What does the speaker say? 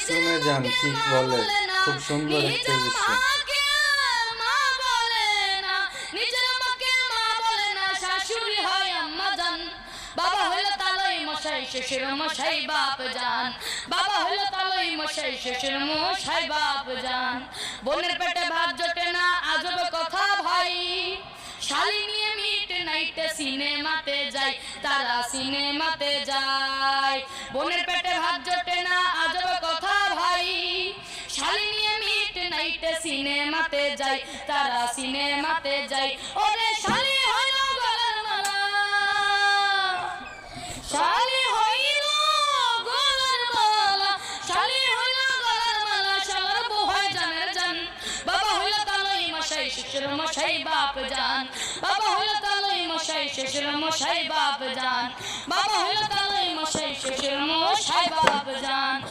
শুনে যান কি বলে, খুব সুন্দর একটা দৃশ্য। বাবা হইল তালই মশাই শ্বশুর মশাই বাপ জান, বাবা হইল তালই মশাই শ্বশুর মশাই বাপ জান। বোনের পেটে ভাত জোটে না আজব কথা ভাই, শালি নিয়ে মিট নাইটে সিনেমাতে যাই, তারা সিনেমাতে যায়। বোনের পেটে ভাত জোটে না আজব কথা ভাই, শালি নিয়ে মিট নাইটে সিনেমাতে যাই, তারা সিনেমাতে যাই। ওরে শালি হইল গলার মালা, শালি হইল গলার মালা, শালি হইল গলার মালা, শালার বউ হয় জানের জান। বাবা হইল তালই মশাই শ্বশুর মশাই বাপ জান, বাবা হইল তালই মশাই শ্বশুর মশাই বাপ জান, বাবা হইল তালই মশাই শ্বশুর মশাই বাপ জান।